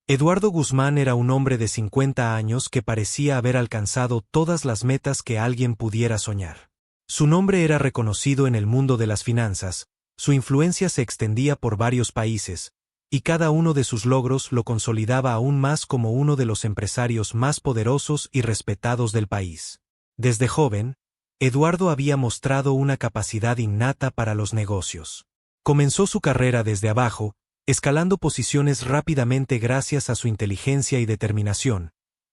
Eduardo Guzmán era un hombre de 50 años que parecía haber alcanzado todas las metas que alguien pudiera soñar. Su nombre era reconocido en el mundo de las finanzas, su influencia se extendía por varios países, y cada uno de sus logros lo consolidaba aún más como uno de los empresarios más poderosos y respetados del país. Desde joven, Eduardo había mostrado una capacidad innata para los negocios. Comenzó su carrera desde abajo, escalando posiciones rápidamente gracias a su inteligencia y determinación,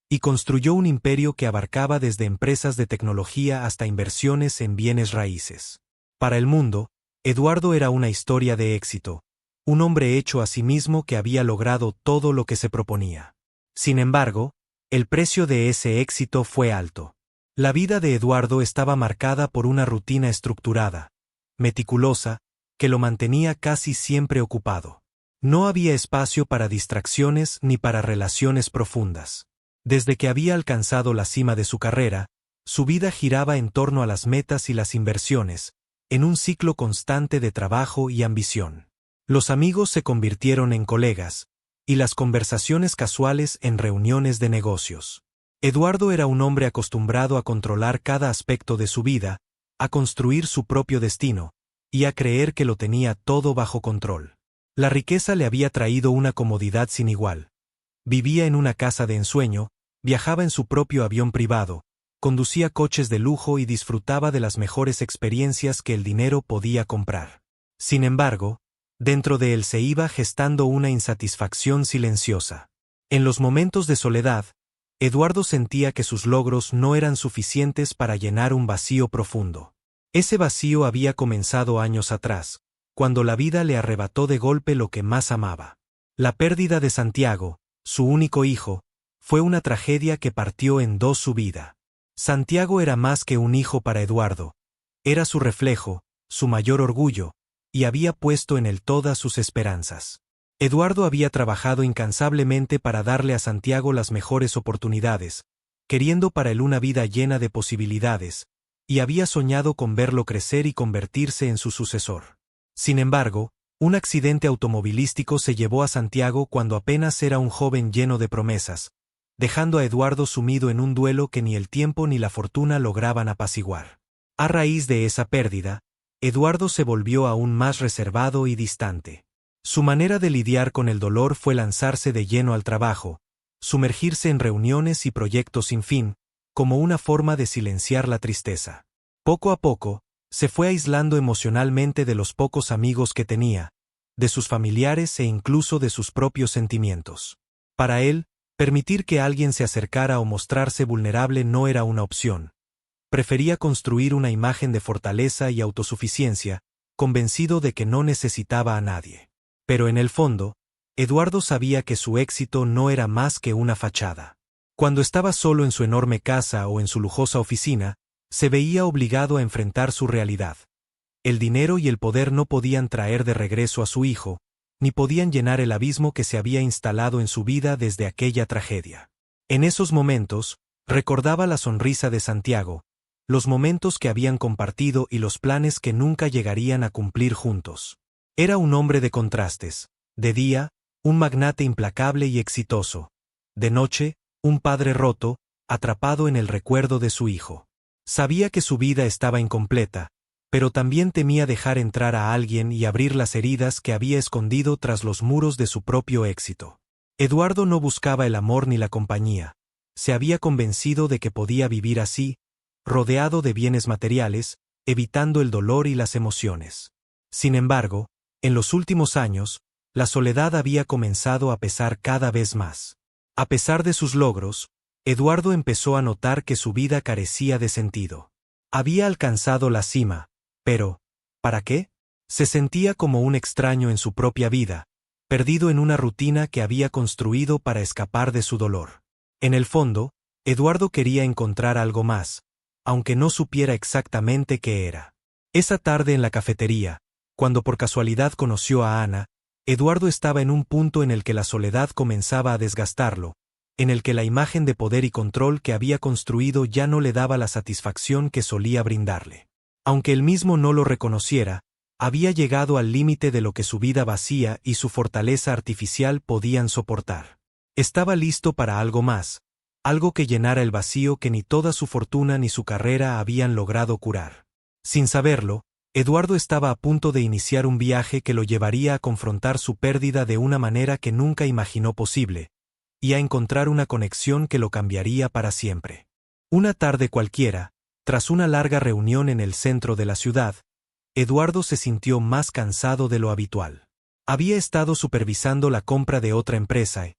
y construyó un imperio que abarcaba desde empresas de tecnología hasta inversiones en bienes raíces. Para el mundo, Eduardo era una historia de éxito, un hombre hecho a sí mismo que había logrado todo lo que se proponía. Sin embargo, el precio de ese éxito fue alto. La vida de Eduardo estaba marcada por una rutina estructurada, meticulosa, que lo mantenía casi siempre ocupado. No había espacio para distracciones ni para relaciones profundas. Desde que había alcanzado la cima de su carrera, su vida giraba en torno a las metas y las inversiones, en un ciclo constante de trabajo y ambición. Los amigos se convirtieron en colegas, y las conversaciones casuales en reuniones de negocios. Eduardo era un hombre acostumbrado a controlar cada aspecto de su vida, a construir su propio destino, y a creer que lo tenía todo bajo control. La riqueza le había traído una comodidad sin igual. Vivía en una casa de ensueño, viajaba en su propio avión privado, conducía coches de lujo y disfrutaba de las mejores experiencias que el dinero podía comprar. Sin embargo, dentro de él se iba gestando una insatisfacción silenciosa. En los momentos de soledad, Eduardo sentía que sus logros no eran suficientes para llenar un vacío profundo. Ese vacío había comenzado años atrás, cuando la vida le arrebató de golpe lo que más amaba. La pérdida de Santiago, su único hijo, fue una tragedia que partió en dos su vida. Santiago era más que un hijo para Eduardo, era su reflejo, su mayor orgullo, y había puesto en él todas sus esperanzas. Eduardo había trabajado incansablemente para darle a Santiago las mejores oportunidades, queriendo para él una vida llena de posibilidades, y había soñado con verlo crecer y convertirse en su sucesor. Sin embargo, un accidente automovilístico se llevó a Santiago cuando apenas era un joven lleno de promesas, dejando a Eduardo sumido en un duelo que ni el tiempo ni la fortuna lograban apaciguar. A raíz de esa pérdida, Eduardo se volvió aún más reservado y distante. Su manera de lidiar con el dolor fue lanzarse de lleno al trabajo, sumergirse en reuniones y proyectos sin fin, como una forma de silenciar la tristeza. Poco a poco, se fue aislando emocionalmente de los pocos amigos que tenía, de sus familiares e incluso de sus propios sentimientos. Para él, permitir que alguien se acercara o mostrarse vulnerable no era una opción. Prefería construir una imagen de fortaleza y autosuficiencia, convencido de que no necesitaba a nadie. Pero en el fondo, Eduardo sabía que su éxito no era más que una fachada. Cuando estaba solo en su enorme casa o en su lujosa oficina, se veía obligado a enfrentar su realidad. El dinero y el poder no podían traer de regreso a su hijo, ni podían llenar el abismo que se había instalado en su vida desde aquella tragedia. En esos momentos, recordaba la sonrisa de Santiago, los momentos que habían compartido y los planes que nunca llegarían a cumplir juntos. Era un hombre de contrastes. De día, un magnate implacable y exitoso. De noche, un padre roto, atrapado en el recuerdo de su hijo. Sabía que su vida estaba incompleta, pero también temía dejar entrar a alguien y abrir las heridas que había escondido tras los muros de su propio éxito. Eduardo no buscaba el amor ni la compañía. Se había convencido de que podía vivir así, rodeado de bienes materiales, evitando el dolor y las emociones. Sin embargo, en los últimos años, la soledad había comenzado a pesar cada vez más. A pesar de sus logros, Eduardo empezó a notar que su vida carecía de sentido. Había alcanzado la cima, pero, ¿para qué? Se sentía como un extraño en su propia vida, perdido en una rutina que había construido para escapar de su dolor. En el fondo, Eduardo quería encontrar algo más, aunque no supiera exactamente qué era. Esa tarde en la cafetería, cuando por casualidad conoció a Ana, Eduardo estaba en un punto en el que la soledad comenzaba a desgastarlo, en el que la imagen de poder y control que había construido ya no le daba la satisfacción que solía brindarle. Aunque él mismo no lo reconociera, había llegado al límite de lo que su vida vacía y su fortaleza artificial podían soportar. Estaba listo para algo más, algo que llenara el vacío que ni toda su fortuna ni su carrera habían logrado curar. Sin saberlo, Eduardo estaba a punto de iniciar un viaje que lo llevaría a confrontar su pérdida de una manera que nunca imaginó posible, y a encontrar una conexión que lo cambiaría para siempre. Una tarde cualquiera, tras una larga reunión en el centro de la ciudad, Eduardo se sintió más cansado de lo habitual. Había estado supervisando la compra de otra empresa y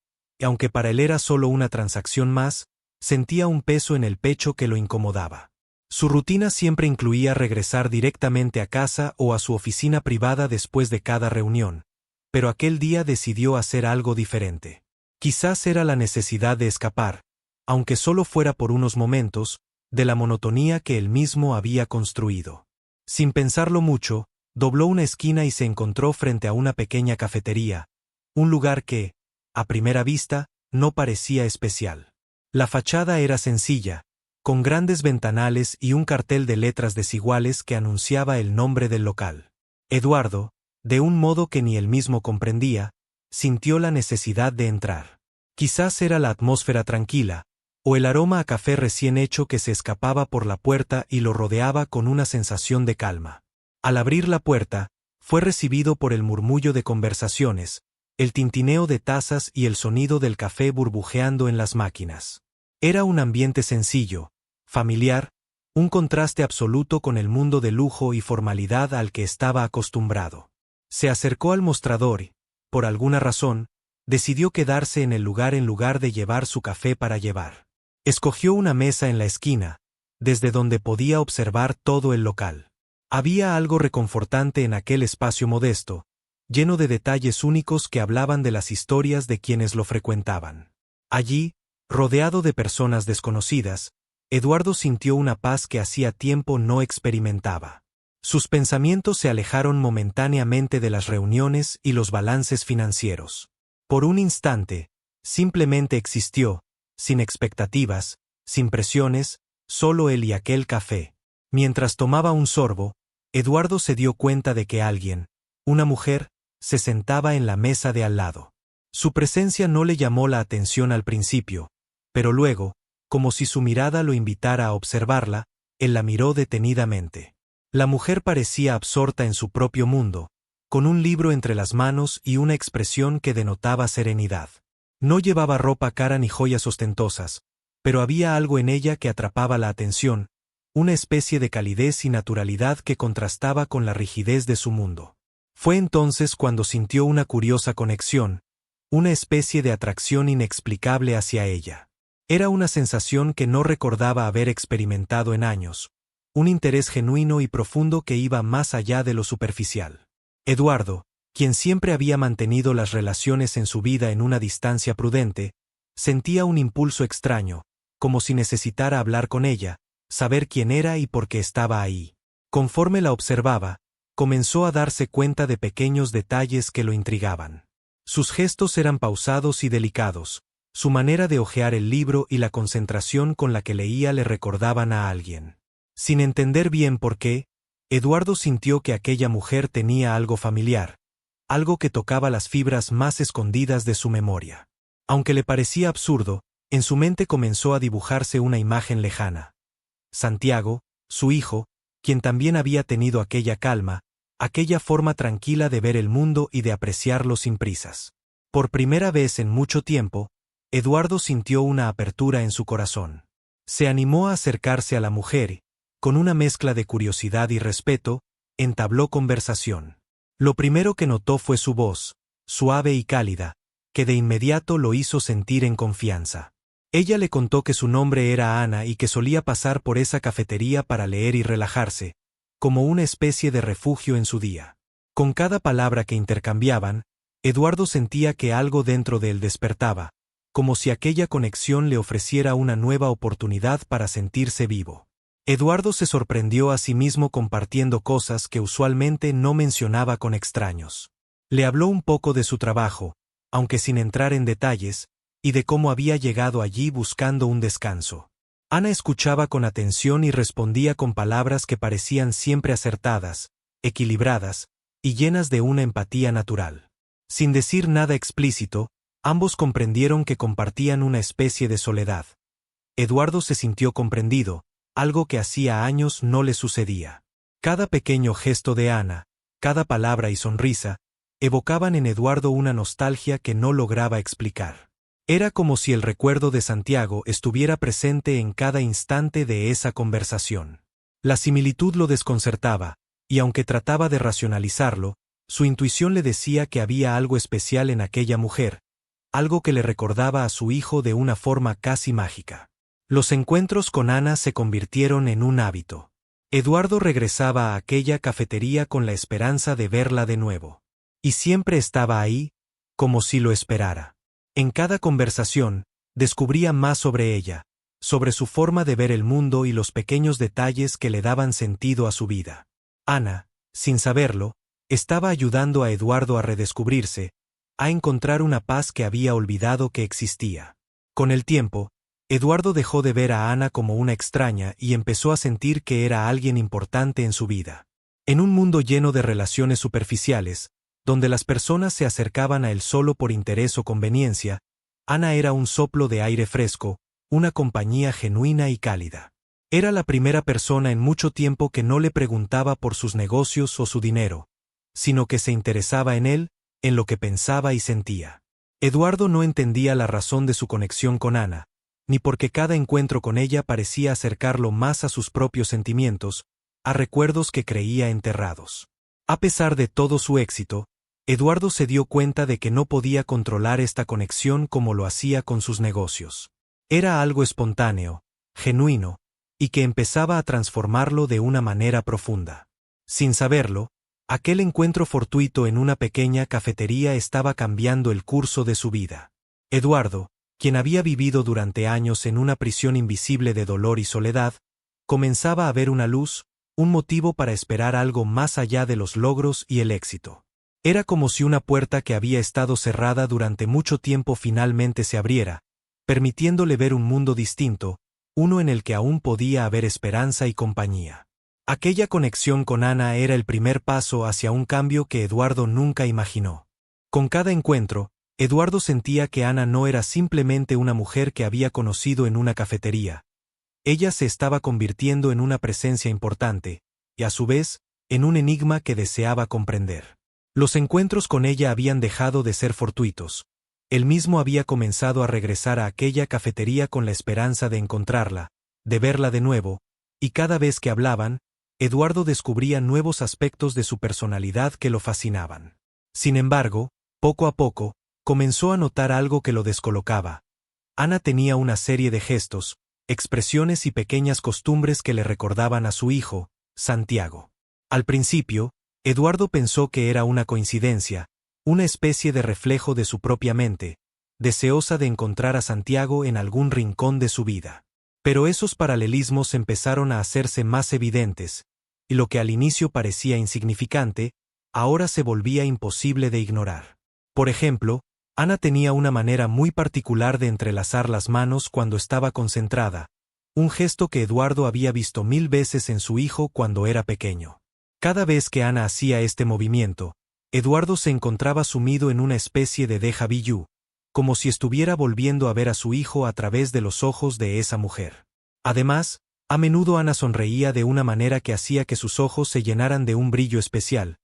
aunque para él era solo una transacción más, sentía un peso en el pecho que lo incomodaba. Su rutina siempre incluía regresar directamente a casa o a su oficina privada después de cada reunión, pero aquel día decidió hacer algo diferente. Quizás era la necesidad de escapar, aunque solo fuera por unos momentos, de la monotonía que él mismo había construido. Sin pensarlo mucho, dobló una esquina y se encontró frente a una pequeña cafetería, un lugar que, a primera vista, no parecía especial. La fachada era sencilla, con grandes ventanales y un cartel de letras desiguales que anunciaba el nombre del local. Eduardo, de un modo que ni él mismo comprendía, sintió la necesidad de entrar. Quizás era la atmósfera tranquila, o el aroma a café recién hecho que se escapaba por la puerta y lo rodeaba con una sensación de calma. Al abrir la puerta, fue recibido por el murmullo de conversaciones, el tintineo de tazas y el sonido del café burbujeando en las máquinas. Era un ambiente sencillo, familiar, un contraste absoluto con el mundo de lujo y formalidad al que estaba acostumbrado. Se acercó al mostrador y, por alguna razón, decidió quedarse en el lugar en lugar de llevar su café para llevar. Escogió una mesa en la esquina, desde donde podía observar todo el local. Había algo reconfortante en aquel espacio modesto, lleno de detalles únicos que hablaban de las historias de quienes lo frecuentaban. Allí, rodeado de personas desconocidas, Eduardo sintió una paz que hacía tiempo no experimentaba. Sus pensamientos se alejaron momentáneamente de las reuniones y los balances financieros. Por un instante, simplemente existió, sin expectativas, sin presiones, solo él y aquel café. Mientras tomaba un sorbo, Eduardo se dio cuenta de que alguien, una mujer, se sentaba en la mesa de al lado. Su presencia no le llamó la atención al principio, pero luego, como si su mirada lo invitara a observarla, él la miró detenidamente. La mujer parecía absorta en su propio mundo, con un libro entre las manos y una expresión que denotaba serenidad. No llevaba ropa cara ni joyas ostentosas, pero había algo en ella que atrapaba la atención, una especie de calidez y naturalidad que contrastaba con la rigidez de su mundo. Fue entonces cuando sintió una curiosa conexión, una especie de atracción inexplicable hacia ella. Era una sensación que no recordaba haber experimentado en años, un interés genuino y profundo que iba más allá de lo superficial. Eduardo, quien siempre había mantenido las relaciones en su vida en una distancia prudente, sentía un impulso extraño, como si necesitara hablar con ella, saber quién era y por qué estaba ahí. Conforme la observaba, comenzó a darse cuenta de pequeños detalles que lo intrigaban. Sus gestos eran pausados y delicados, su manera de hojear el libro y la concentración con la que leía le recordaban a alguien. Sin entender bien por qué, Eduardo sintió que aquella mujer tenía algo familiar, algo que tocaba las fibras más escondidas de su memoria. Aunque le parecía absurdo, en su mente comenzó a dibujarse una imagen lejana. Santiago, su hijo, quien también había tenido aquella calma, aquella forma tranquila de ver el mundo y de apreciarlo sin prisas. Por primera vez en mucho tiempo, Eduardo sintió una apertura en su corazón. Se animó a acercarse a la mujer y, con una mezcla de curiosidad y respeto, entabló conversación. Lo primero que notó fue su voz, suave y cálida, que de inmediato lo hizo sentir en confianza. Ella le contó que su nombre era Ana y que solía pasar por esa cafetería para leer y relajarse, como una especie de refugio en su día. Con cada palabra que intercambiaban, Eduardo sentía que algo dentro de él despertaba, como si aquella conexión le ofreciera una nueva oportunidad para sentirse vivo. Eduardo se sorprendió a sí mismo compartiendo cosas que usualmente no mencionaba con extraños. Le habló un poco de su trabajo, aunque sin entrar en detalles, y de cómo había llegado allí buscando un descanso. Ana escuchaba con atención y respondía con palabras que parecían siempre acertadas, equilibradas, y llenas de una empatía natural. Sin decir nada explícito, Ambos comprendieron que compartían una especie de soledad. Eduardo se sintió comprendido, algo que hacía años no le sucedía. Cada pequeño gesto de Ana, cada palabra y sonrisa, evocaban en Eduardo una nostalgia que no lograba explicar. Era como si el recuerdo de Santiago estuviera presente en cada instante de esa conversación. La similitud lo desconcertaba, y aunque trataba de racionalizarlo, su intuición le decía que había algo especial en aquella mujer, algo que le recordaba a su hijo de una forma casi mágica. Los encuentros con Ana se convirtieron en un hábito. Eduardo regresaba a aquella cafetería con la esperanza de verla de nuevo. Y siempre estaba ahí, como si lo esperara. En cada conversación, descubría más sobre ella, sobre su forma de ver el mundo y los pequeños detalles que le daban sentido a su vida. Ana, sin saberlo, estaba ayudando a Eduardo a redescubrirse, a encontrar una paz que había olvidado que existía. Con el tiempo, Eduardo dejó de ver a Ana como una extraña y empezó a sentir que era alguien importante en su vida. En un mundo lleno de relaciones superficiales, donde las personas se acercaban a él solo por interés o conveniencia, Ana era un soplo de aire fresco, una compañía genuina y cálida. Era la primera persona en mucho tiempo que no le preguntaba por sus negocios o su dinero, sino que se interesaba en él, en lo que pensaba y sentía. Eduardo no entendía la razón de su conexión con Ana, ni porque cada encuentro con ella parecía acercarlo más a sus propios sentimientos, a recuerdos que creía enterrados. A pesar de todo su éxito, Eduardo se dio cuenta de que no podía controlar esta conexión como lo hacía con sus negocios. Era algo espontáneo, genuino, y que empezaba a transformarlo de una manera profunda. Sin saberlo, aquel encuentro fortuito en una pequeña cafetería estaba cambiando el curso de su vida. Eduardo, quien había vivido durante años en una prisión invisible de dolor y soledad, comenzaba a ver una luz, un motivo para esperar algo más allá de los logros y el éxito. Era como si una puerta que había estado cerrada durante mucho tiempo finalmente se abriera, permitiéndole ver un mundo distinto, uno en el que aún podía haber esperanza y compañía. Aquella conexión con Ana era el primer paso hacia un cambio que Eduardo nunca imaginó. Con cada encuentro, Eduardo sentía que Ana no era simplemente una mujer que había conocido en una cafetería. Ella se estaba convirtiendo en una presencia importante, y a su vez, en un enigma que deseaba comprender. Los encuentros con ella habían dejado de ser fortuitos. Él mismo había comenzado a regresar a aquella cafetería con la esperanza de encontrarla, de verla de nuevo, y cada vez que hablaban, Eduardo descubría nuevos aspectos de su personalidad que lo fascinaban. Sin embargo, poco a poco, comenzó a notar algo que lo descolocaba. Ana tenía una serie de gestos, expresiones y pequeñas costumbres que le recordaban a su hijo, Santiago. Al principio, Eduardo pensó que era una coincidencia, una especie de reflejo de su propia mente, deseosa de encontrar a Santiago en algún rincón de su vida. Pero esos paralelismos empezaron a hacerse más evidentes, y lo que al inicio parecía insignificante, ahora se volvía imposible de ignorar. Por ejemplo, Ana tenía una manera muy particular de entrelazar las manos cuando estaba concentrada, un gesto que Eduardo había visto 1000 veces en su hijo cuando era pequeño. Cada vez que Ana hacía este movimiento, Eduardo se encontraba sumido en una especie de déjà vu, como si estuviera volviendo a ver a su hijo a través de los ojos de esa mujer. Además, a menudo Ana sonreía de una manera que hacía que sus ojos se llenaran de un brillo especial,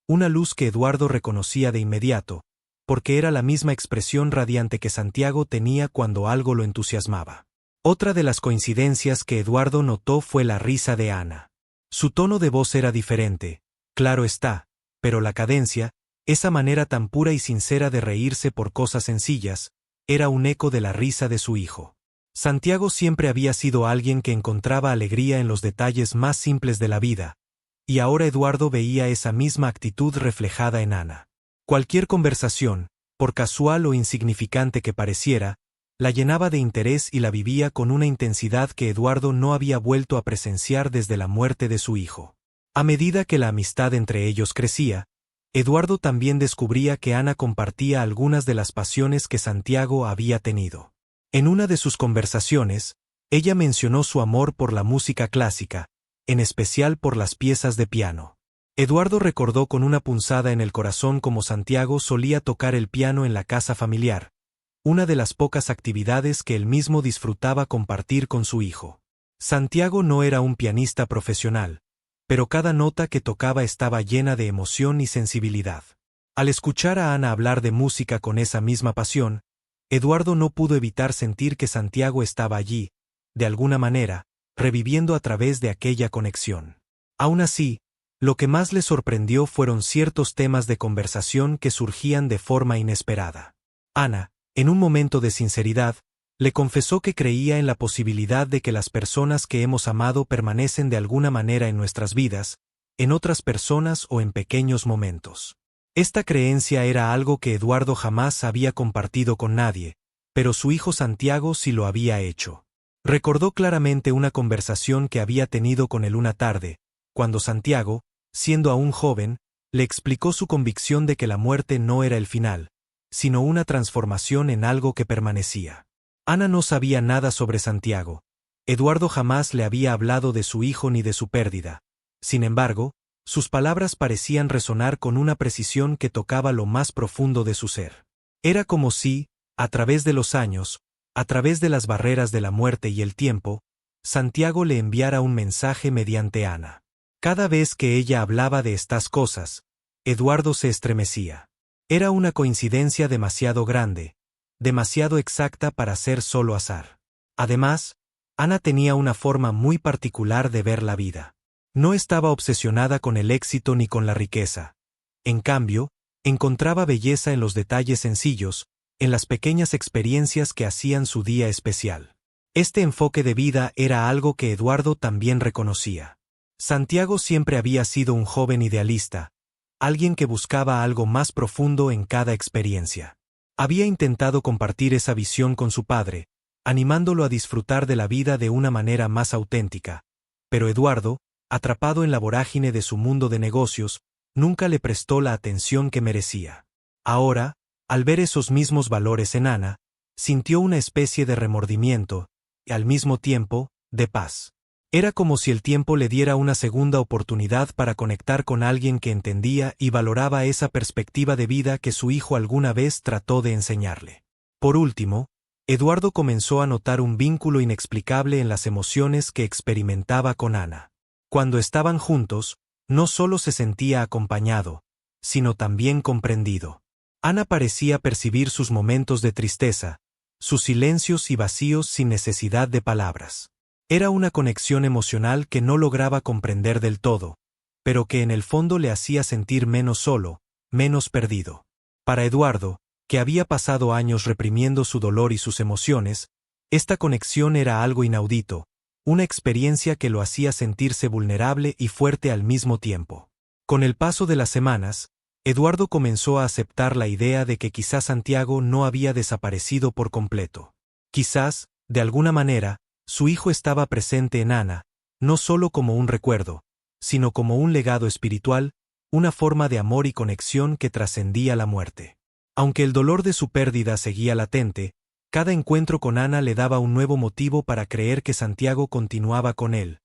una luz que Eduardo reconocía de inmediato, porque era la misma expresión radiante que Santiago tenía cuando algo lo entusiasmaba. Otra de las coincidencias que Eduardo notó fue la risa de Ana. Su tono de voz era diferente, claro está, pero la cadencia, esa manera tan pura y sincera de reírse por cosas sencillas, era un eco de la risa de su hijo. Santiago siempre había sido alguien que encontraba alegría en los detalles más simples de la vida, y ahora Eduardo veía esa misma actitud reflejada en Ana. Cualquier conversación, por casual o insignificante que pareciera, la llenaba de interés y la vivía con una intensidad que Eduardo no había vuelto a presenciar desde la muerte de su hijo. A medida que la amistad entre ellos crecía, Eduardo también descubría que Ana compartía algunas de las pasiones que Santiago había tenido. En una de sus conversaciones, ella mencionó su amor por la música clásica, en especial por las piezas de piano. Eduardo recordó con una punzada en el corazón cómo Santiago solía tocar el piano en la casa familiar, una de las pocas actividades que él mismo disfrutaba compartir con su hijo. Santiago no era un pianista profesional, pero cada nota que tocaba estaba llena de emoción y sensibilidad. Al escuchar a Ana hablar de música con esa misma pasión, Eduardo no pudo evitar sentir que Santiago estaba allí, de alguna manera, reviviendo a través de aquella conexión. Aún así, lo que más le sorprendió fueron ciertos temas de conversación que surgían de forma inesperada. Ana, en un momento de sinceridad, le confesó que creía en la posibilidad de que las personas que hemos amado permanecen de alguna manera en nuestras vidas, en otras personas o en pequeños momentos. Esta creencia era algo que Eduardo jamás había compartido con nadie, pero su hijo Santiago sí lo había hecho. Recordó claramente una conversación que había tenido con él una tarde, cuando Santiago, siendo aún joven, le explicó su convicción de que la muerte no era el final, sino una transformación en algo que permanecía. Ana no sabía nada sobre Santiago. Eduardo jamás le había hablado de su hijo ni de su pérdida. Sin embargo, sus palabras parecían resonar con una precisión que tocaba lo más profundo de su ser. Era como si, a través de los años, a través de las barreras de la muerte y el tiempo, Santiago le enviara un mensaje mediante Ana. Cada vez que ella hablaba de estas cosas, Eduardo se estremecía. Era una coincidencia demasiado grande, demasiado exacta para ser solo azar. Además, Ana tenía una forma muy particular de ver la vida. No estaba obsesionada con el éxito ni con la riqueza. En cambio, encontraba belleza en los detalles sencillos, en las pequeñas experiencias que hacían su día especial. Este enfoque de vida era algo que Eduardo también reconocía. Santiago siempre había sido un joven idealista, alguien que buscaba algo más profundo en cada experiencia. Había intentado compartir esa visión con su padre, animándolo a disfrutar de la vida de una manera más auténtica, pero Eduardo, atrapado en la vorágine de su mundo de negocios, nunca le prestó la atención que merecía. Ahora, al ver esos mismos valores en Ana, sintió una especie de remordimiento, y al mismo tiempo, de paz. Era como si el tiempo le diera una segunda oportunidad para conectar con alguien que entendía y valoraba esa perspectiva de vida que su hijo alguna vez trató de enseñarle. Por último, Eduardo comenzó a notar un vínculo inexplicable en las emociones que experimentaba con Ana. Cuando estaban juntos, no solo se sentía acompañado, sino también comprendido. Ana parecía percibir sus momentos de tristeza, sus silencios y vacíos sin necesidad de palabras. Era una conexión emocional que no lograba comprender del todo, pero que en el fondo le hacía sentir menos solo, menos perdido. Para Eduardo, que había pasado años reprimiendo su dolor y sus emociones, esta conexión era algo inaudito, una experiencia que lo hacía sentirse vulnerable y fuerte al mismo tiempo. Con el paso de las semanas, Eduardo comenzó a aceptar la idea de que quizás Santiago no había desaparecido por completo. Quizás, de alguna manera, su hijo estaba presente en Ana, no solo como un recuerdo, sino como un legado espiritual, una forma de amor y conexión que trascendía la muerte. Aunque el dolor de su pérdida seguía latente, cada encuentro con Ana le daba un nuevo motivo para creer que Santiago continuaba con él,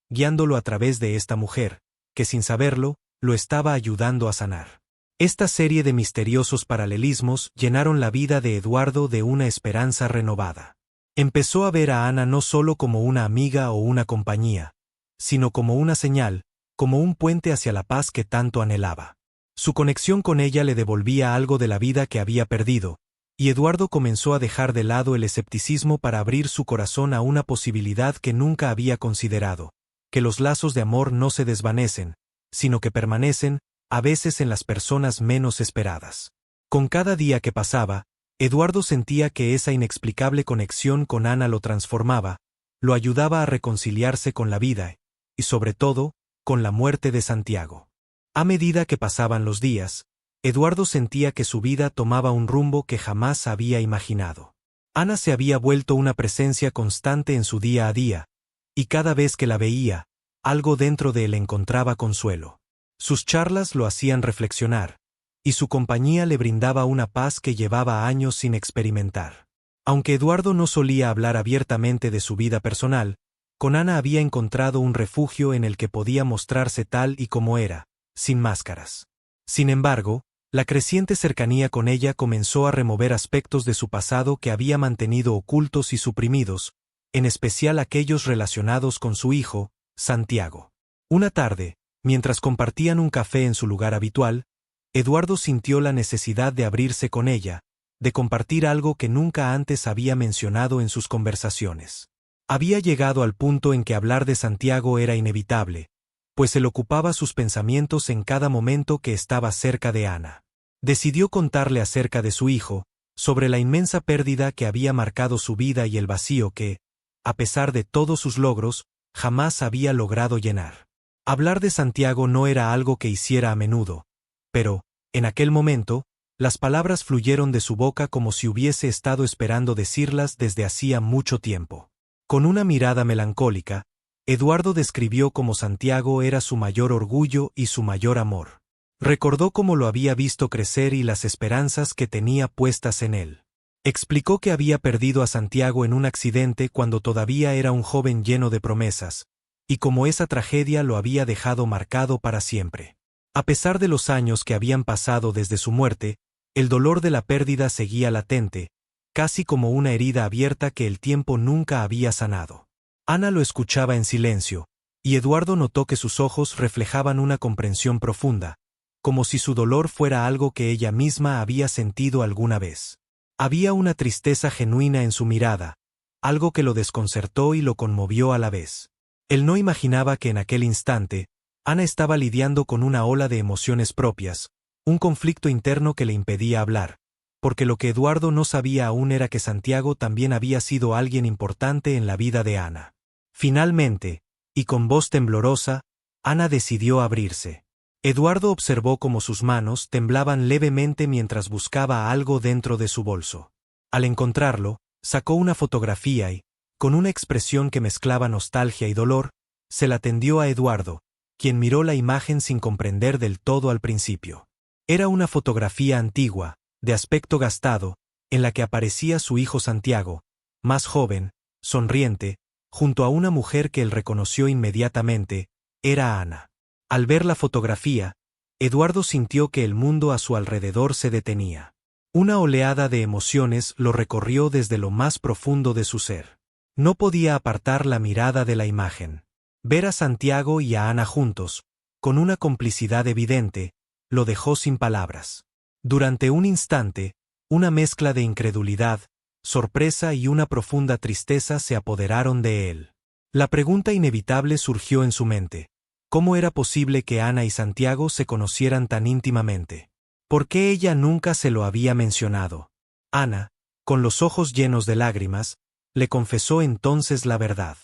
guiándolo a través de esta mujer, que sin saberlo, lo estaba ayudando a sanar. Esta serie de misteriosos paralelismos llenaron la vida de Eduardo de una esperanza renovada. Empezó a ver a Ana no solo como una amiga o una compañía, sino como una señal, como un puente hacia la paz que tanto anhelaba. Su conexión con ella le devolvía algo de la vida que había perdido, y Eduardo comenzó a dejar de lado el escepticismo para abrir su corazón a una posibilidad que nunca había considerado, que los lazos de amor no se desvanecen, sino que permanecen, a veces en las personas menos esperadas. Con cada día que pasaba, Eduardo sentía que esa inexplicable conexión con Ana lo transformaba, lo ayudaba a reconciliarse con la vida, y sobre todo, con la muerte de Santiago. A medida que pasaban los días, Eduardo sentía que su vida tomaba un rumbo que jamás había imaginado. Ana se había vuelto una presencia constante en su día a día, y cada vez que la veía, algo dentro de él encontraba consuelo. Sus charlas lo hacían reflexionar, y su compañía le brindaba una paz que llevaba años sin experimentar. Aunque Eduardo no solía hablar abiertamente de su vida personal, con Ana había encontrado un refugio en el que podía mostrarse tal y como era, sin máscaras. Sin embargo, La creciente cercanía con ella comenzó a remover aspectos de su pasado que había mantenido ocultos y suprimidos, en especial aquellos relacionados con su hijo, Santiago. Una tarde, mientras compartían un café en su lugar habitual, Eduardo sintió la necesidad de abrirse con ella, de compartir algo que nunca antes había mencionado en sus conversaciones. Había llegado al punto en que hablar de Santiago era inevitable, pues él ocupaba sus pensamientos en cada momento que estaba cerca de Ana. Decidió contarle acerca de su hijo, sobre la inmensa pérdida que había marcado su vida y el vacío que, a pesar de todos sus logros, jamás había logrado llenar. Hablar de Santiago no era algo que hiciera a menudo, pero, en aquel momento, las palabras fluyeron de su boca como si hubiese estado esperando decirlas desde hacía mucho tiempo. Con una mirada melancólica, Eduardo describió cómo Santiago era su mayor orgullo y su mayor amor. Recordó cómo lo había visto crecer y las esperanzas que tenía puestas en él. Explicó que había perdido a Santiago en un accidente cuando todavía era un joven lleno de promesas, y cómo esa tragedia lo había dejado marcado para siempre. A pesar de los años que habían pasado desde su muerte, el dolor de la pérdida seguía latente, casi como una herida abierta que el tiempo nunca había sanado. Ana lo escuchaba en silencio, y Eduardo notó que sus ojos reflejaban una comprensión profunda, como si su dolor fuera algo que ella misma había sentido alguna vez. Había una tristeza genuina en su mirada, algo que lo desconcertó y lo conmovió a la vez. Él no imaginaba que en aquel instante, Ana estaba lidiando con una ola de emociones propias, un conflicto interno que le impedía hablar, porque lo que Eduardo no sabía aún era que Santiago también había sido alguien importante en la vida de Ana. Finalmente, y con voz temblorosa, Ana decidió abrirse. Eduardo observó cómo sus manos temblaban levemente mientras buscaba algo dentro de su bolso. Al encontrarlo, sacó una fotografía y, con una expresión que mezclaba nostalgia y dolor, se la tendió a Eduardo, quien miró la imagen sin comprender del todo al principio. Era una fotografía antigua, de aspecto gastado, en la que aparecía su hijo Santiago, más joven, sonriente, junto a una mujer que él reconoció inmediatamente, era Ana. Al ver la fotografía, Eduardo sintió que el mundo a su alrededor se detenía. Una oleada de emociones lo recorrió desde lo más profundo de su ser. No podía apartar la mirada de la imagen. Ver a Santiago y a Ana juntos, con una complicidad evidente, lo dejó sin palabras. Durante un instante, una mezcla de incredulidad, sorpresa y una profunda tristeza se apoderaron de él. La pregunta inevitable surgió en su mente. ¿Cómo era posible que Ana y Santiago se conocieran tan íntimamente? ¿Por qué ella nunca se lo había mencionado? Ana, con los ojos llenos de lágrimas, le confesó entonces la verdad.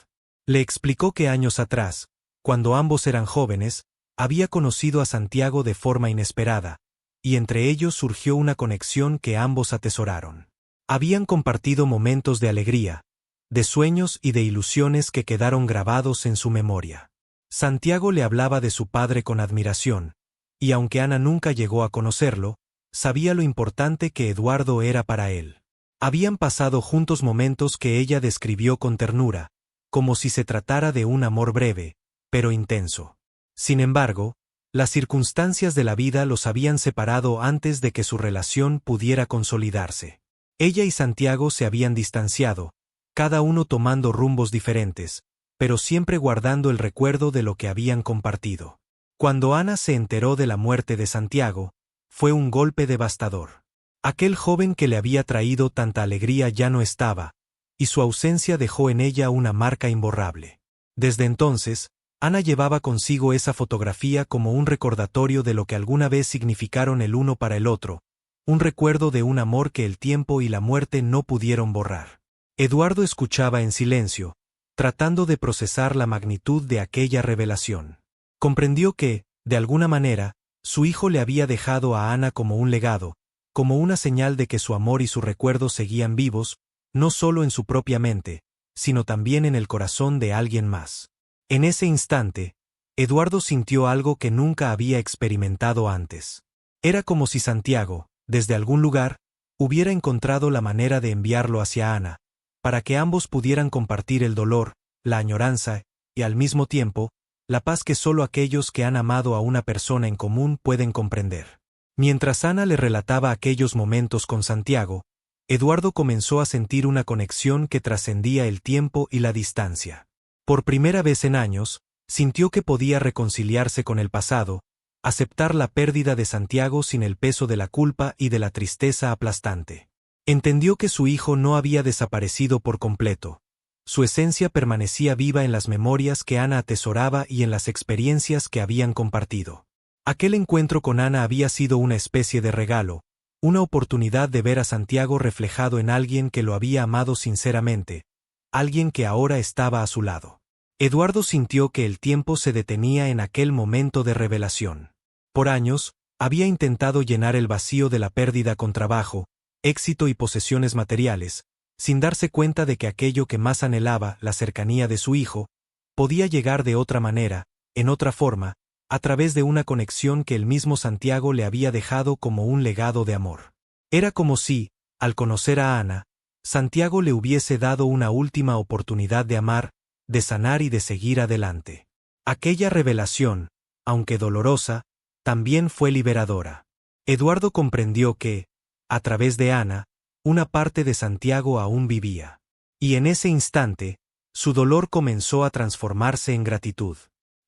Le explicó que años atrás, cuando ambos eran jóvenes, había conocido a Santiago de forma inesperada, y entre ellos surgió una conexión que ambos atesoraron. Habían compartido momentos de alegría, de sueños y de ilusiones que quedaron grabados en su memoria. Santiago le hablaba de su padre con admiración, y aunque Ana nunca llegó a conocerlo, sabía lo importante que Eduardo era para él. Habían pasado juntos momentos que ella describió con ternura, como si se tratara de un amor breve, pero intenso. Sin embargo, las circunstancias de la vida los habían separado antes de que su relación pudiera consolidarse. Ella y Santiago se habían distanciado, cada uno tomando rumbos diferentes, pero siempre guardando el recuerdo de lo que habían compartido. Cuando Ana se enteró de la muerte de Santiago, fue un golpe devastador. Aquel joven que le había traído tanta alegría ya no estaba, y su ausencia dejó en ella una marca imborrable. Desde entonces, Ana llevaba consigo esa fotografía como un recordatorio de lo que alguna vez significaron el uno para el otro, un recuerdo de un amor que el tiempo y la muerte no pudieron borrar. Eduardo escuchaba en silencio, tratando de procesar la magnitud de aquella revelación. Comprendió que, de alguna manera, su hijo le había dejado a Ana como un legado, como una señal de que su amor y su recuerdo seguían vivos, no solo en su propia mente, sino también en el corazón de alguien más. En ese instante, Eduardo sintió algo que nunca había experimentado antes. Era como si Santiago, desde algún lugar, hubiera encontrado la manera de enviarlo hacia Ana, para que ambos pudieran compartir el dolor, la añoranza, y al mismo tiempo, la paz que solo aquellos que han amado a una persona en común pueden comprender. Mientras Ana le relataba aquellos momentos con Santiago, Eduardo comenzó a sentir una conexión que trascendía el tiempo y la distancia. Por primera vez en años, sintió que podía reconciliarse con el pasado, aceptar la pérdida de Santiago sin el peso de la culpa y de la tristeza aplastante. Entendió que su hijo no había desaparecido por completo. Su esencia permanecía viva en las memorias que Ana atesoraba y en las experiencias que habían compartido. Aquel encuentro con Ana había sido una especie de regalo, una oportunidad de ver a Santiago reflejado en alguien que lo había amado sinceramente, alguien que ahora estaba a su lado. Eduardo sintió que el tiempo se detenía en aquel momento de revelación. Por años, había intentado llenar el vacío de la pérdida con trabajo, éxito y posesiones materiales, sin darse cuenta de que aquello que más anhelaba, la cercanía de su hijo, podía llegar de otra manera, en otra forma, a través de una conexión que el mismo Santiago le había dejado como un legado de amor. Era como si, al conocer a Ana, Santiago le hubiese dado una última oportunidad de amar, de sanar y de seguir adelante. Aquella revelación, aunque dolorosa, también fue liberadora. Eduardo comprendió que, a través de Ana, una parte de Santiago aún vivía. Y en ese instante, su dolor comenzó a transformarse en gratitud.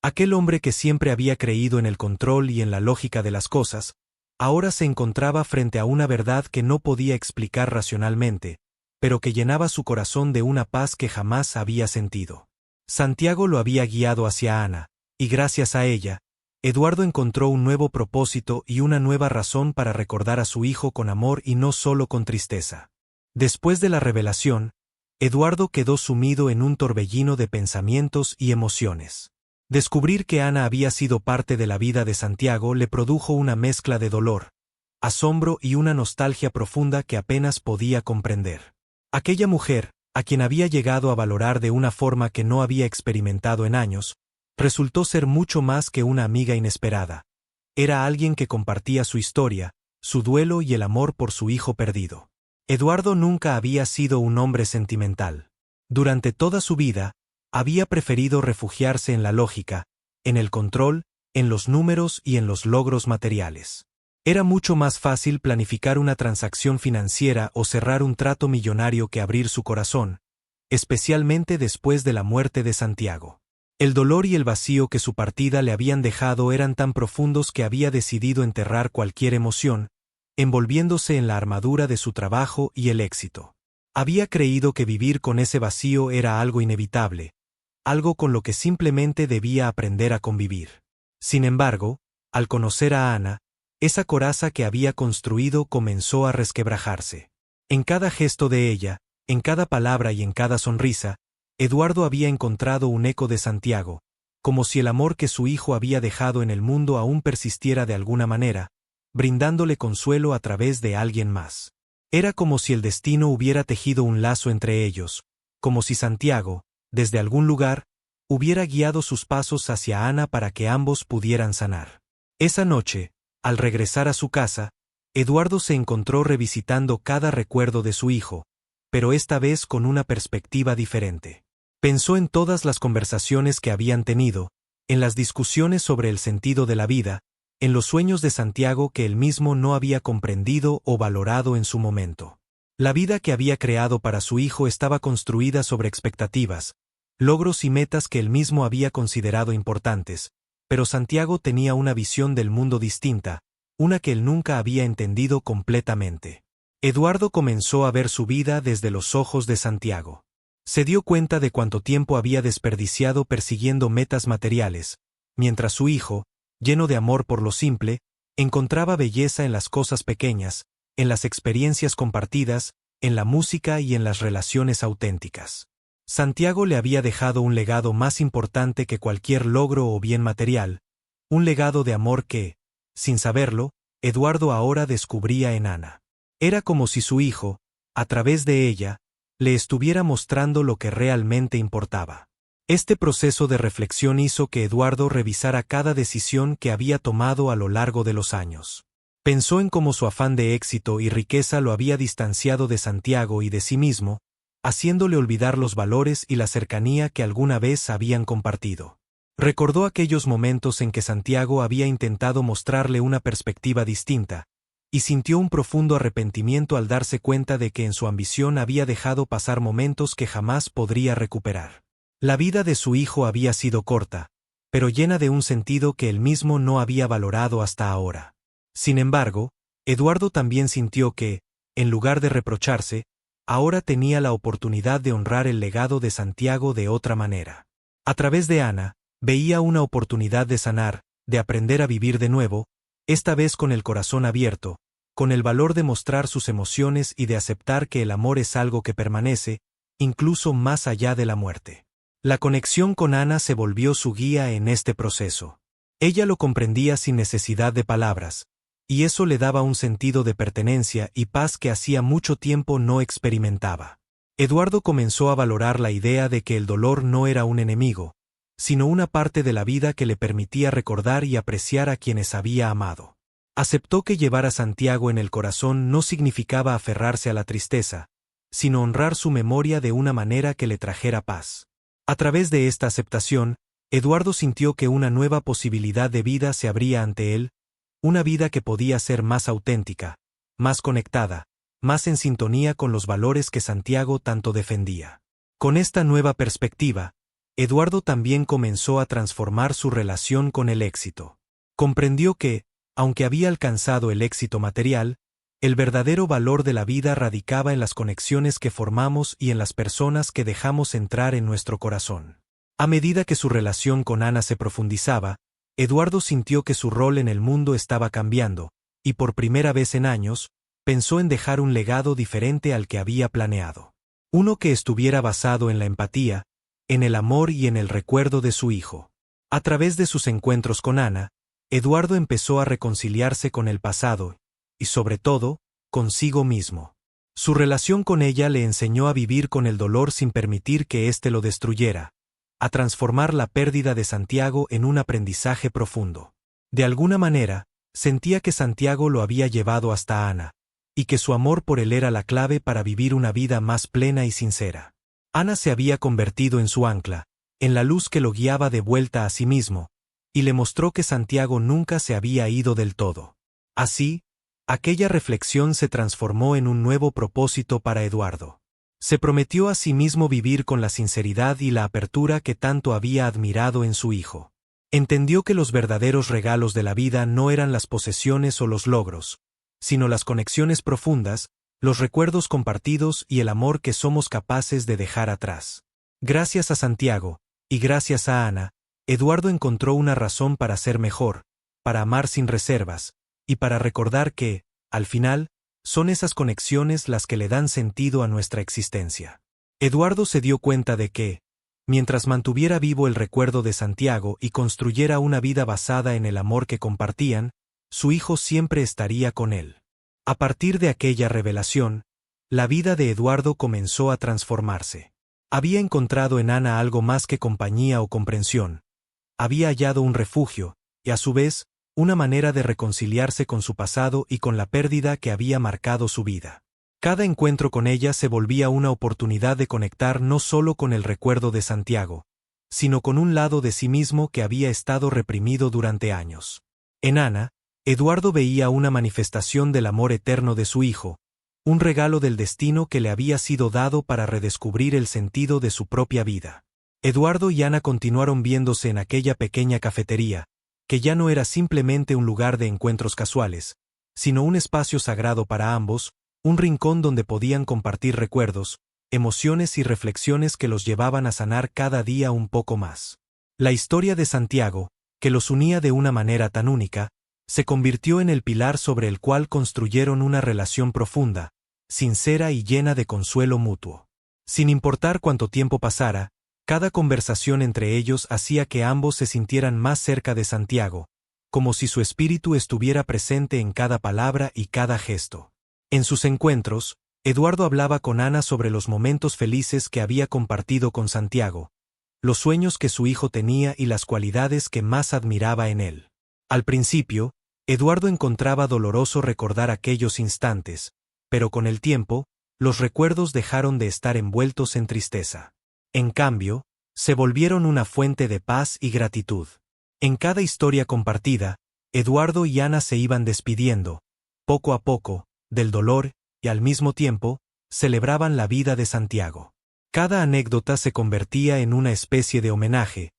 Aquel hombre que siempre había creído en el control y en la lógica de las cosas, ahora se encontraba frente a una verdad que no podía explicar racionalmente, pero que llenaba su corazón de una paz que jamás había sentido. Santiago lo había guiado hacia Ana, y gracias a ella, Eduardo encontró un nuevo propósito y una nueva razón para recordar a su hijo con amor y no solo con tristeza. Después de la revelación, Eduardo quedó sumido en un torbellino de pensamientos y emociones. Descubrir que Ana había sido parte de la vida de Santiago le produjo una mezcla de dolor, asombro y una nostalgia profunda que apenas podía comprender. Aquella mujer, a quien había llegado a valorar de una forma que no había experimentado en años, resultó ser mucho más que una amiga inesperada. Era alguien que compartía su historia, su duelo y el amor por su hijo perdido. Eduardo nunca había sido un hombre sentimental. Durante toda su vida, había preferido refugiarse en la lógica, en el control, en los números y en los logros materiales. Era mucho más fácil planificar una transacción financiera o cerrar un trato millonario que abrir su corazón, especialmente después de la muerte de Santiago. El dolor y el vacío que su partida le habían dejado eran tan profundos que había decidido enterrar cualquier emoción, envolviéndose en la armadura de su trabajo y el éxito. Había creído que vivir con ese vacío era algo inevitable, algo con lo que simplemente debía aprender a convivir. Sin embargo, al conocer a Ana, esa coraza que había construido comenzó a resquebrajarse. En cada gesto de ella, en cada palabra y en cada sonrisa, Eduardo había encontrado un eco de Santiago, como si el amor que su hijo había dejado en el mundo aún persistiera de alguna manera, brindándole consuelo a través de alguien más. Era como si el destino hubiera tejido un lazo entre ellos, como si Santiago, desde algún lugar, hubiera guiado sus pasos hacia Ana para que ambos pudieran sanar. Esa noche, al regresar a su casa, Eduardo se encontró revisitando cada recuerdo de su hijo, pero esta vez con una perspectiva diferente. Pensó en todas las conversaciones que habían tenido, en las discusiones sobre el sentido de la vida, en los sueños de Santiago que él mismo no había comprendido o valorado en su momento. La vida que había creado para su hijo estaba construida sobre expectativas, logros y metas que él mismo había considerado importantes, pero Santiago tenía una visión del mundo distinta, una que él nunca había entendido completamente. Eduardo comenzó a ver su vida desde los ojos de Santiago. Se dio cuenta de cuánto tiempo había desperdiciado persiguiendo metas materiales, mientras su hijo, lleno de amor por lo simple, encontraba belleza en las cosas pequeñas, en las experiencias compartidas, en la música y en las relaciones auténticas. Santiago le había dejado un legado más importante que cualquier logro o bien material, un legado de amor que, sin saberlo, Eduardo ahora descubría en Ana. Era como si su hijo, a través de ella, le estuviera mostrando lo que realmente importaba. Este proceso de reflexión hizo que Eduardo revisara cada decisión que había tomado a lo largo de los años. Pensó en cómo su afán de éxito y riqueza lo había distanciado de Santiago y de sí mismo, haciéndole olvidar los valores y la cercanía que alguna vez habían compartido. Recordó aquellos momentos en que Santiago había intentado mostrarle una perspectiva distinta, y sintió un profundo arrepentimiento al darse cuenta de que en su ambición había dejado pasar momentos que jamás podría recuperar. La vida de su hijo había sido corta, pero llena de un sentido que él mismo no había valorado hasta ahora. Sin embargo, Eduardo también sintió que, en lugar de reprocharse, ahora tenía la oportunidad de honrar el legado de Santiago de otra manera. A través de Ana, veía una oportunidad de sanar, de aprender a vivir de nuevo, esta vez con el corazón abierto, con el valor de mostrar sus emociones y de aceptar que el amor es algo que permanece, incluso más allá de la muerte. La conexión con Ana se volvió su guía en este proceso. Ella lo comprendía sin necesidad de palabras, y eso le daba un sentido de pertenencia y paz que hacía mucho tiempo no experimentaba. Eduardo comenzó a valorar la idea de que el dolor no era un enemigo, sino una parte de la vida que le permitía recordar y apreciar a quienes había amado. Aceptó que llevar a Santiago en el corazón no significaba aferrarse a la tristeza, sino honrar su memoria de una manera que le trajera paz. A través de esta aceptación, Eduardo sintió que una nueva posibilidad de vida se abría ante él, una vida que podía ser más auténtica, más conectada, más en sintonía con los valores que Santiago tanto defendía. Con esta nueva perspectiva, Eduardo también comenzó a transformar su relación con el éxito. Comprendió que, aunque había alcanzado el éxito material, el verdadero valor de la vida radicaba en las conexiones que formamos y en las personas que dejamos entrar en nuestro corazón. A medida que su relación con Ana se profundizaba, Eduardo sintió que su rol en el mundo estaba cambiando, y por primera vez en años, pensó en dejar un legado diferente al que había planeado. Uno que estuviera basado en la empatía, en el amor y en el recuerdo de su hijo. A través de sus encuentros con Ana, Eduardo empezó a reconciliarse con el pasado, y sobre todo, consigo mismo. Su relación con ella le enseñó a vivir con el dolor sin permitir que éste lo destruyera, a transformar la pérdida de Santiago en un aprendizaje profundo. De alguna manera, sentía que Santiago lo había llevado hasta Ana, y que su amor por él era la clave para vivir una vida más plena y sincera. Ana se había convertido en su ancla, en la luz que lo guiaba de vuelta a sí mismo, y le mostró que Santiago nunca se había ido del todo. Así, aquella reflexión se transformó en un nuevo propósito para Eduardo. Se prometió a sí mismo vivir con la sinceridad y la apertura que tanto había admirado en su hijo. Entendió que los verdaderos regalos de la vida no eran las posesiones o los logros, sino las conexiones profundas, los recuerdos compartidos y el amor que somos capaces de dejar atrás. Gracias a Santiago, y gracias a Ana, Eduardo encontró una razón para ser mejor, para amar sin reservas, y para recordar que, al final, son esas conexiones las que le dan sentido a nuestra existencia. Eduardo se dio cuenta de que, mientras mantuviera vivo el recuerdo de Santiago y construyera una vida basada en el amor que compartían, su hijo siempre estaría con él. A partir de aquella revelación, la vida de Eduardo comenzó a transformarse. Había encontrado en Ana algo más que compañía o comprensión. Había hallado un refugio, y a su vez, una manera de reconciliarse con su pasado y con la pérdida que había marcado su vida. Cada encuentro con ella se volvía una oportunidad de conectar no solo con el recuerdo de Santiago, sino con un lado de sí mismo que había estado reprimido durante años. En Ana, Eduardo veía una manifestación del amor eterno de su hijo, un regalo del destino que le había sido dado para redescubrir el sentido de su propia vida. Eduardo y Ana continuaron viéndose en aquella pequeña cafetería, que ya no era simplemente un lugar de encuentros casuales, sino un espacio sagrado para ambos, un rincón donde podían compartir recuerdos, emociones y reflexiones que los llevaban a sanar cada día un poco más. La historia de Santiago, que los unía de una manera tan única, se convirtió en el pilar sobre el cual construyeron una relación profunda, sincera y llena de consuelo mutuo. Sin importar cuánto tiempo pasara, cada conversación entre ellos hacía que ambos se sintieran más cerca de Santiago, como si su espíritu estuviera presente en cada palabra y cada gesto. En sus encuentros, Eduardo hablaba con Ana sobre los momentos felices que había compartido con Santiago, los sueños que su hijo tenía y las cualidades que más admiraba en él. Al principio, Eduardo encontraba doloroso recordar aquellos instantes, pero con el tiempo, los recuerdos dejaron de estar envueltos en tristeza. En cambio, se volvieron una fuente de paz y gratitud. En cada historia compartida, Eduardo y Ana se iban despidiendo, poco a poco, del dolor, y al mismo tiempo, celebraban la vida de Santiago. Cada anécdota se convertía en una especie de homenaje,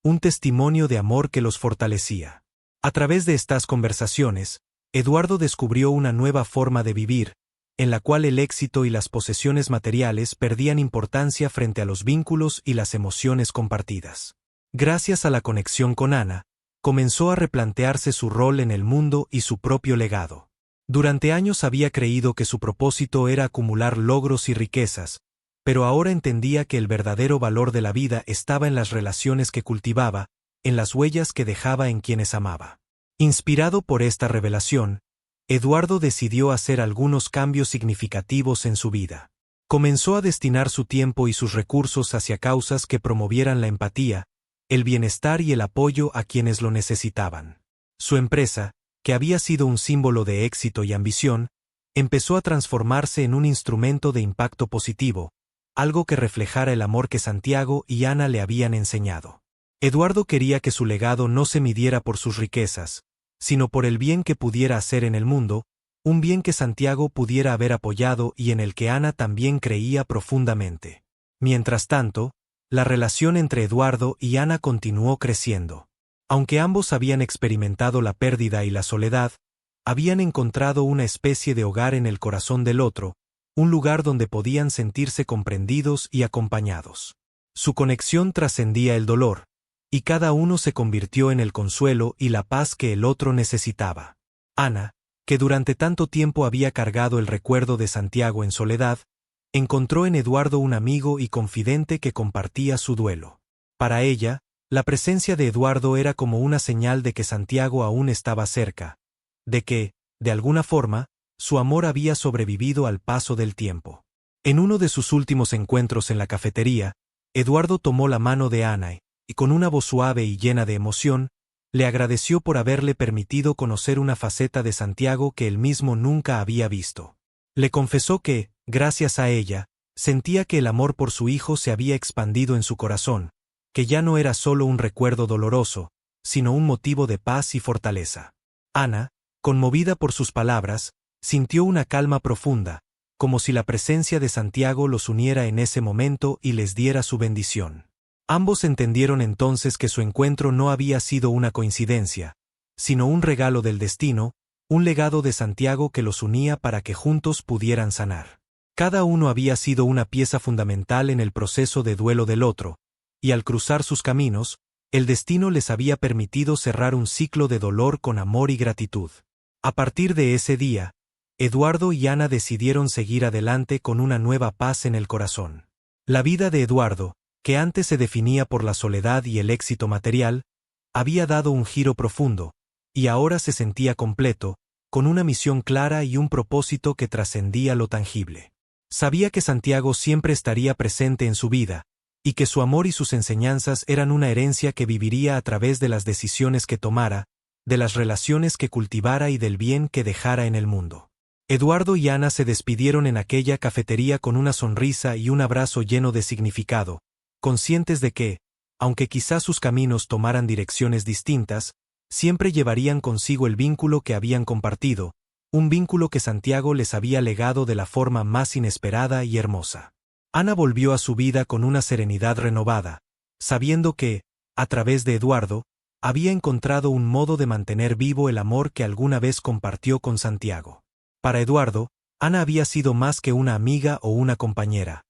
un testimonio de amor que los fortalecía. A través de estas conversaciones, Eduardo descubrió una nueva forma de vivir, en la cual el éxito y las posesiones materiales perdían importancia frente a los vínculos y las emociones compartidas. Gracias a la conexión con Ana, comenzó a replantearse su rol en el mundo y su propio legado. Durante años había creído que su propósito era acumular logros y riquezas, pero ahora entendía que el verdadero valor de la vida estaba en las relaciones que cultivaba, en las huellas que dejaba en quienes amaba. Inspirado por esta revelación, Eduardo decidió hacer algunos cambios significativos en su vida. Comenzó a destinar su tiempo y sus recursos hacia causas que promovieran la empatía, el bienestar y el apoyo a quienes lo necesitaban. Su empresa, que había sido un símbolo de éxito y ambición, empezó a transformarse en un instrumento de impacto positivo, algo que reflejara el amor que Santiago y Ana le habían enseñado. Eduardo quería que su legado no se midiera por sus riquezas, sino por el bien que pudiera hacer en el mundo, un bien que Santiago pudiera haber apoyado y en el que Ana también creía profundamente. Mientras tanto, la relación entre Eduardo y Ana continuó creciendo. Aunque ambos habían experimentado la pérdida y la soledad, habían encontrado una especie de hogar en el corazón del otro, un lugar donde podían sentirse comprendidos y acompañados. Su conexión trascendía el dolor, y cada uno se convirtió en el consuelo y la paz que el otro necesitaba. Ana, que durante tanto tiempo había cargado el recuerdo de Santiago en soledad, encontró en Eduardo un amigo y confidente que compartía su duelo. Para ella, la presencia de Eduardo era como una señal de que Santiago aún estaba cerca, de que, de alguna forma, su amor había sobrevivido al paso del tiempo. En uno de sus últimos encuentros en la cafetería, Eduardo tomó la mano de Ana y con una voz suave y llena de emoción, le agradeció por haberle permitido conocer una faceta de Santiago que él mismo nunca había visto. Le confesó que, gracias a ella, sentía que el amor por su hijo se había expandido en su corazón, que ya no era solo un recuerdo doloroso, sino un motivo de paz y fortaleza. Ana, conmovida por sus palabras, sintió una calma profunda, como si la presencia de Santiago los uniera en ese momento y les diera su bendición. Ambos entendieron entonces que su encuentro no había sido una coincidencia, sino un regalo del destino, un legado de Santiago que los unía para que juntos pudieran sanar. Cada uno había sido una pieza fundamental en el proceso de duelo del otro, y al cruzar sus caminos, el destino les había permitido cerrar un ciclo de dolor con amor y gratitud. A partir de ese día, Eduardo y Ana decidieron seguir adelante con una nueva paz en el corazón. La vida de Eduardo, que antes se definía por la soledad y el éxito material, había dado un giro profundo, y ahora se sentía completo, con una misión clara y un propósito que trascendía lo tangible. Sabía que Santiago siempre estaría presente en su vida, y que su amor y sus enseñanzas eran una herencia que viviría a través de las decisiones que tomara, de las relaciones que cultivara y del bien que dejara en el mundo. Eduardo y Ana se despidieron en aquella cafetería con una sonrisa y un abrazo lleno de significado, conscientes de que, aunque quizás sus caminos tomaran direcciones distintas, siempre llevarían consigo el vínculo que habían compartido, un vínculo que Santiago les había legado de la forma más inesperada y hermosa. Ana volvió a su vida con una serenidad renovada, sabiendo que, a través de Eduardo, había encontrado un modo de mantener vivo el amor que alguna vez compartió con Santiago. Para Eduardo, Ana había sido más que una amiga o una compañera.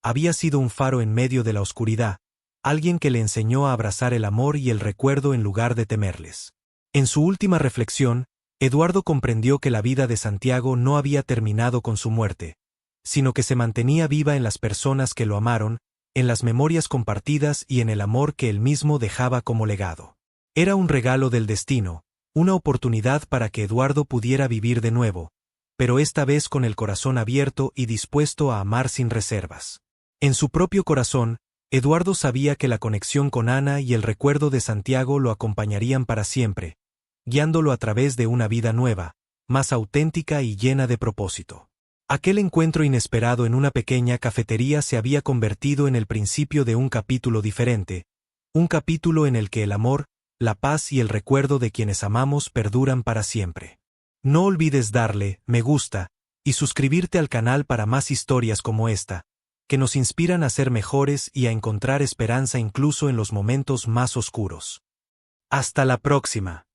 Había sido un faro en medio de la oscuridad, alguien que le enseñó a abrazar el amor y el recuerdo en lugar de temerles. En su última reflexión, Eduardo comprendió que la vida de Santiago no había terminado con su muerte, sino que se mantenía viva en las personas que lo amaron, en las memorias compartidas y en el amor que él mismo dejaba como legado. Era un regalo del destino, una oportunidad para que Eduardo pudiera vivir de nuevo, pero esta vez con el corazón abierto y dispuesto a amar sin reservas. En su propio corazón, Eduardo sabía que la conexión con Ana y el recuerdo de Santiago lo acompañarían para siempre, guiándolo a través de una vida nueva, más auténtica y llena de propósito. Aquel encuentro inesperado en una pequeña cafetería se había convertido en el principio de un capítulo diferente, un capítulo en el que el amor, la paz y el recuerdo de quienes amamos perduran para siempre. No olvides darle me gusta y suscribirte al canal para más historias como esta, que nos inspiran a ser mejores y a encontrar esperanza incluso en los momentos más oscuros. Hasta la próxima.